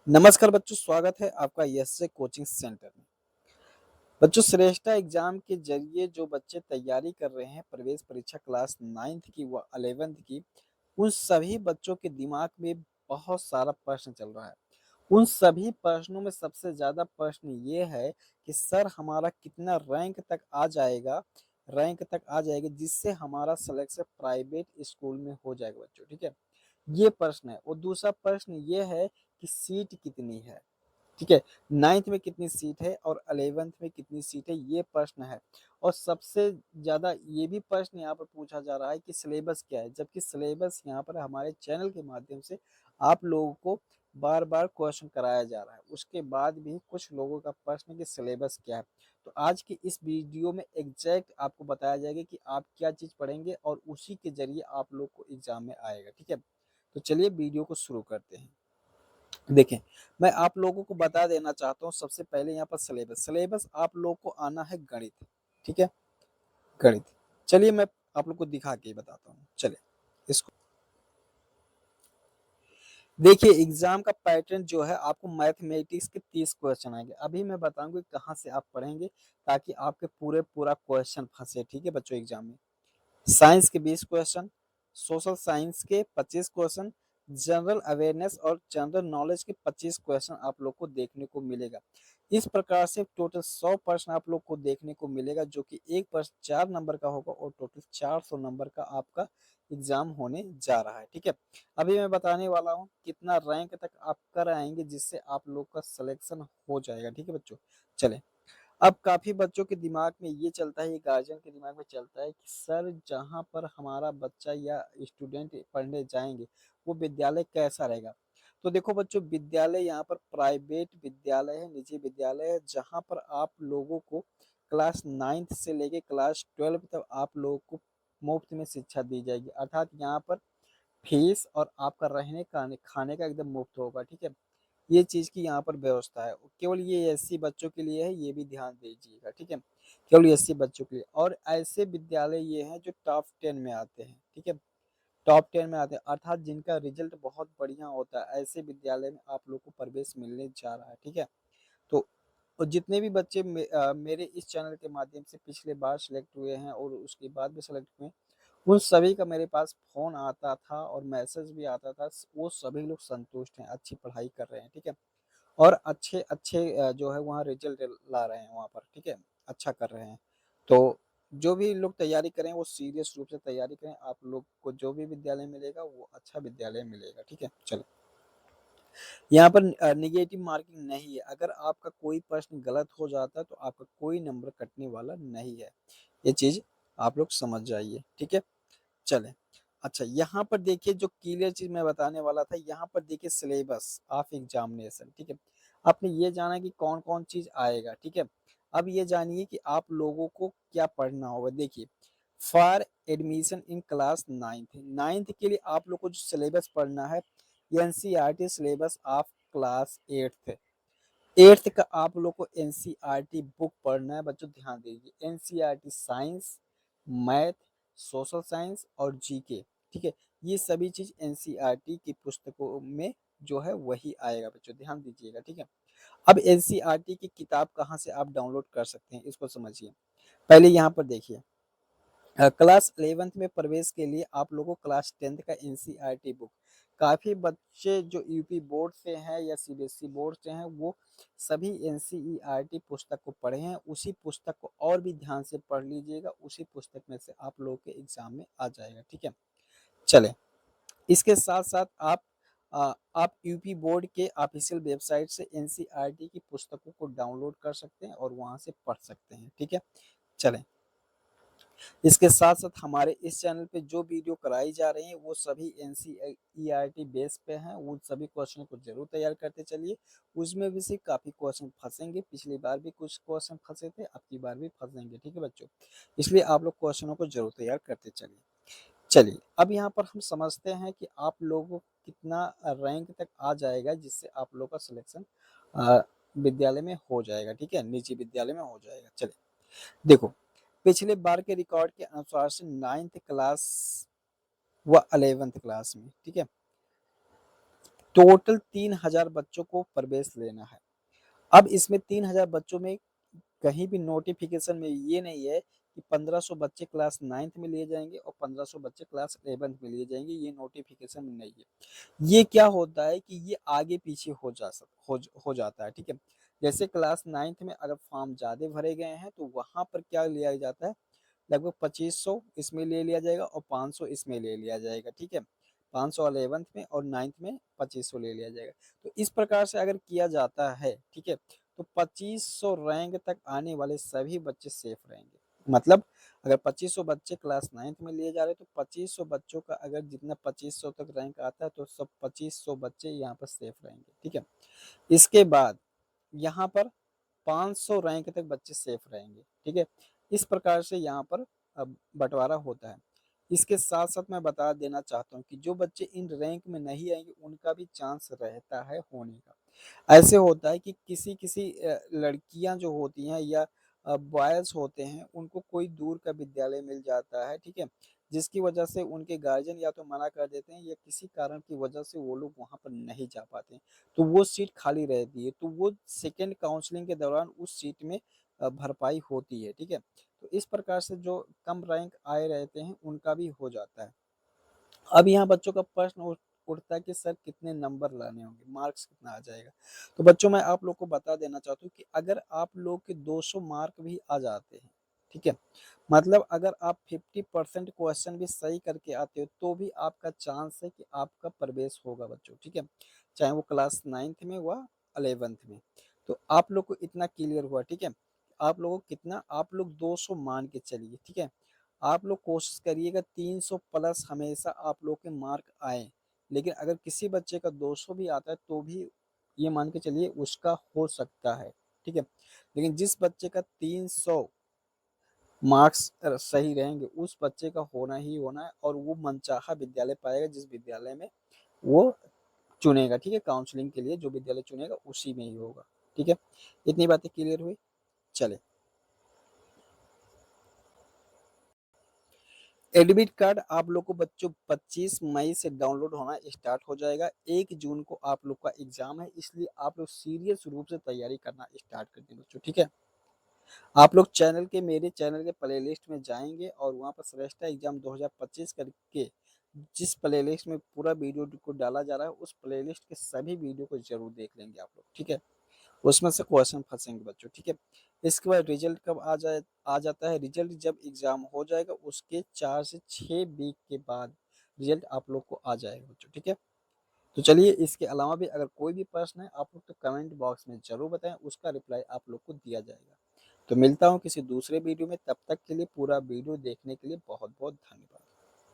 नमस्कार बच्चों, स्वागत है आपका यस कोचिंग सेंटर में। बच्चों, श्रेष्ठा एग्जाम के जरिए जो बच्चे तैयारी कर रहे हैं प्रवेश परीक्षा क्लास 9th की व 11th की, उन सभी बच्चों के दिमाग में बहुत सारा प्रश्न चल रहा है। उन सभी प्रश्नों में सबसे ज्यादा प्रश्न ये है कि सर हमारा कितना रैंक तक आ जाएगा जिससे हमारा सिलेक्शन प्राइवेट स्कूल में हो जाएगा बच्चों। ठीक है, ये प्रश्न है। और दूसरा प्रश्न ये है कि सीट कितनी है। ठीक है, 9th में कितनी सीट है और 11th में कितनी सीट है, ये प्रश्न है। और सबसे ज्यादा ये भी प्रश्न यहाँ पर पूछा जा रहा है कि सिलेबस क्या है, जबकि सिलेबस यहाँ पर हमारे चैनल के माध्यम से आप लोगों को बार बार क्वेश्चन कराया जा रहा है। उसके बाद भी कुछ लोगों का प्रश्न है कि सिलेबस क्या है। तो आज की इस वीडियो में एग्जैक्ट आपको बताया जाएगा कि आप क्या चीज पढ़ेंगे और उसी के जरिए आप लोग को एग्जाम में आएगा। ठीक है, तो चलिए वीडियो को शुरू करते हैं। देखें, मैं आप लोगों को बता देना चाहता हूँ सबसे पहले यहाँ पर सिलेबस आप लोग को आना है गणित। ठीक है, गणित। चलिए मैं आप लोग को दिखा के बताता हूँ। चलिए इसको देखिए, एग्जाम का पैटर्न जो है आपको मैथमेटिक्स के 30 क्वेश्चन आएंगे। अभी मैं बताऊंगा कहाँ से आप पढ़ेंगे ताकि आपके पूरा क्वेश्चन फंसे। ठीक है बच्चों, एग्जाम में साइंस के 20 क्वेश्चन, सोशल साइंस के 25 क्वेश्चन, जनरल अवेयरनेस और जनरल नॉलेज के 25 क्वेश्चन आप लोग को देखने को मिलेगा। इस प्रकार से टोटल 100 प्रश्न आप लोग को देखने को मिलेगा, जो कि एक प्रश्न 4 नंबर का होगा और टोटल 400 नंबर का आपका एग्जाम होने जा रहा है। ठीक है, अभी मैं बताने वाला हूँ कितना रैंक तक आप कर आएंगे जिससे आप लोग का सिलेक्शन हो जाएगा। ठीक है बच्चों, चले। अब काफी बच्चों के दिमाग में ये चलता है, ये गार्जियन के दिमाग में चलता है कि सर जहाँ पर हमारा बच्चा या स्टूडेंट पढ़ने जाएंगे वो विद्यालय कैसा रहेगा। तो देखो बच्चों, विद्यालय यहाँ पर प्राइवेट विद्यालय है, निजी विद्यालय है, जहाँ पर आप लोगों को क्लास 9th से लेके क्लास 12 तक आप लोगों को मुफ्त में शिक्षा दी जाएगी। अर्थात यहाँ पर फीस और आपका रहने का खाने का एकदम मुफ्त होगा। ठीक है, ये चीज की यहाँ पर व्यवस्था है। केवल ये एससी बच्चों के लिए है, ये भी ध्यान दीजिएगा। ठीक है, केवल एससी बच्चों के लिए। और ऐसे विद्यालय ये हैं जो टॉप 10 में आते हैं। ठीक है, टॉप 10 में आते हैं, अर्थात जिनका रिजल्ट बहुत बढ़िया होता है, ऐसे विद्यालय में आप लोग को प्रवेश मिलने जा रहा है। ठीक है, तो और जितने भी बच्चे मेरे इस चैनल के माध्यम से पिछले बार सेलेक्ट हुए हैं और उसके बाद भी सेलेक्ट हुए, उन सभी का मेरे पास फोन आता था और मैसेज भी आता था। वो सभी लोग संतुष्ट हैं, अच्छी पढ़ाई कर रहे हैं। ठीक है, और अच्छे अच्छे जो है वहाँ रिजल्ट ला रहे हैं वहाँ पर। ठीक है, अच्छा कर रहे हैं। तो जो भी लोग तैयारी करें वो सीरियस रूप से तैयारी करें, आप लोग को जो भी विद्यालय मिलेगा वो अच्छा विद्यालय मिलेगा। ठीक है, चलो। यहाँ पर निगेटिव मार्किंग नहीं है। अगर आपका कोई प्रश्न गलत हो जाता है तो आपका कोई नंबर कटने वाला नहीं है। ये चीज आप लोग समझ जाइए। ठीक है, चले। अच्छा, यहाँ पर देखिए जो क्लियर चीज मैं बताने वाला था, यहाँ पर देखिए सिलेबस ऑफ एग्जामिनेशन। ठीक है, आपने ये जाना कि कौन कौन चीज आएगा। ठीक है, अब ये जानिए कि आप लोगों को क्या पढ़ना होगा। देखिए, for admission in class 9th के लिए आप लोग को जो सिलेबस पढ़ना है, NCERT syllabus of class 8th का आप लोग को एनसीईआरटी बुक पढ़ना है। बच्चों ध्यान दीजिए, NCERT science, math, social science और जीके। ठीक है, ये सभी चीज एनसीईआरटी की पुस्तकों में जो है वही आएगा। बच्चों ध्यान दीजिएगा। ठीक है, अब एनसीईआरटी की किताब कहाँ से आप डाउनलोड कर सकते हैं इसको समझिए। पहले यहाँ पर देखिए, क्लास 11th में प्रवेश के लिए आप लोगों को क्लास 10th का एनसीईआरटी बुक, काफी बच्चे जो यूपी बोर्ड से हैं या सीबीएसई बोर्ड से हैं वो सभी एनसीईआरटी पुस्तक को पढ़े हैं। उसी पुस्तक को और भी ध्यान से पढ़ लीजिएगा, उसी पुस्तक में से आप लोगों के एग्जाम में आ जाएगा। ठीक है, चले। इसके साथ साथ आप यूपी बोर्ड के ऑफिशियल वेबसाइट से एनसीईआरटी की पुस्तकों को डाउनलोड कर सकते हैं और वहां से पढ़ सकते हैं। ठीक है, चलें। इसके साथ साथ हमारे इस चैनल पे जो वीडियो कराई जा रही है वो सभी एनसीईआरटी बेस पे हैं। उन सभी क्वेश्चन को जरूर तैयार करते चलिए। उसमें भी से काफी क्वेश्चन फंसेंगे, पिछली बार भी कुछ क्वेश्चन फंसे थे, अब की बार भी फंसेंगे। ठीक है बच्चों, इसलिए आप लोग क्वेश्चनों को जरूर तैयार करते चलिए। चलिए, अब यहाँ पर हम समझते हैं कि आप लोगों को कितना रैंक तक आ जाएगा जिससे आप लोग का सिलेक्शन विद्यालय में हो जाएगा। ठीक है, निजी विद्यालय में हो जाएगा। चलिए देखो, पिछले बार के रिकॉर्ड के अनुसार से 9th क्लास व 11th क्लास में, ठीक है, टोटल 3000 बच्चों को प्रवेश लेना है। अब इसमें 3000 बच्चों में कहीं भी नोटिफिकेशन में ये नहीं है कि 1500 बच्चे क्लास 9th में लिए जाएंगे और 1500 बच्चे क्लास 11th में लिए जाएंगे, ये नोटिफिकेशन में नहीं है। ये क्या होता है कि ये आगे पीछे हो जाता है, ठीक है। जैसे क्लास 9th में अगर फॉर्म ज़्यादा भरे गए हैं तो वहाँ पर क्या लिया जाता है, लगभग 2500 इसमें ले लिया जाएगा और 500 इसमें ले लिया जाएगा, ठीक है। 500 11th में और 9th में 2500 ले लिया जाएगा। तो इस प्रकार से अगर किया जाता है, ठीक है, तो 2500 रैंक तक आने वाले सभी बच्चे सेफ रहेंगे। मतलब अगर 2500 बच्चे क्लास 9th में लिए जा रहे हैं तो 2500 बच्चों का अगर जितना 2500 तक रैंक आता है तो सब 2500 बच्चे यहाँ पर सेफ रहेंगे, ठीक है। इसके बाद यहाँ पर 500 रैंक तक बच्चे सेफ रहेंगे, ठीक है। इस प्रकार से यहाँ पर बंटवारा होता है। इसके साथ साथ मैं बता देना चाहता हूँ कि जो बच्चे इन रैंक में नहीं आएंगे उनका भी चांस रहता है होने का। ऐसे होता है कि किसी किसी लड़कियां जो होती हैं या बॉयज होते हैं उनको कोई दूर का विद्यालय मिल जाता है, ठीक है, जिसकी वजह से उनके गार्जियन या तो मना कर देते हैं या किसी कारण की वजह से वो लोग वहां पर नहीं जा पाते हैं, तो वो सीट खाली रहती है, तो वो सेकेंड काउंसलिंग के दौरान उस सीट में भरपाई होती है, ठीक है। तो इस प्रकार से जो कम रैंक आए रहते हैं उनका भी हो जाता है। अब यहाँ बच्चों का प्रश्न उठता है कि सर कितने नंबर लाने होंगे, मार्क्स कितना आ जाएगा। तो बच्चों मैं आप लोग को बता देना चाहता हूँ कि अगर आप लोग के 200 मार्क भी आ जाते हैं, ठीक है, मतलब अगर आप 50% क्वेश्चन भी सही करके आते हो तो भी आपका चांस है कि आपका प्रवेश होगा बच्चों, ठीक है, चाहे वो क्लास 9th में हुआ 11th में। तो आप लोग को इतना क्लियर हुआ, ठीक है। आप लोगों को कितना, आप लोग 200 मान के चलिए, ठीक है। आप लोग कोशिश करिएगा 300 प्लस हमेशा आप लोग के मार्क आए। लेकिन अगर किसी बच्चे का 200 भी आता है तो भी ये मान के चलिए उसका हो सकता है, ठीक है। लेकिन जिस बच्चे का 300 मार्क्स सही रहेंगे उस बच्चे का होना ही होना है और वो मनचाहा विद्यालय पाएगा जिस विद्यालय में वो चुनेगा, ठीक है। काउंसलिंग के लिए जो विद्यालय चुनेगा उसी में ही होगा, ठीक है। इतनी बातें क्लियर हुई। चले, एडमिट कार्ड आप लोग को बच्चों 25 मई से डाउनलोड होना स्टार्ट हो जाएगा। 1 जून को आप लोग का एग्जाम है, इसलिए आप लोग सीरियस रूप से तैयारी करना स्टार्ट कर दें बच्चों, ठीक है। आप लोग मेरे चैनल के प्लेलिस्ट में जाएंगे और वहाँ पर श्रेष्ठा एग्जाम 2025 करके जिस प्लेलिस्ट में पूरा वीडियो को डाला जा रहा है उस प्लेलिस्ट के सभी वीडियो को जरूर देख लेंगे आप लोग, ठीक है। उसमें से क्वेश्चन फंसेंगे बच्चों, ठीक है। इसके बाद रिजल्ट कब आ जाता है, रिजल्ट जब एग्जाम हो जाएगा उसके 4 से 6 वीक के बाद रिजल्ट आप लोग को आ जाएगा बच्चों, ठीक है। तो चलिए इसके अलावा भी अगर कोई भी प्रश्न है आप लोग तो कमेंट बॉक्स में जरूर बताएं, उसका रिप्लाई आप लोग को दिया जाएगा। तो मिलता हूँ किसी दूसरे वीडियो में, तब तक के लिए पूरा वीडियो देखने के लिए बहुत बहुत धन्यवाद।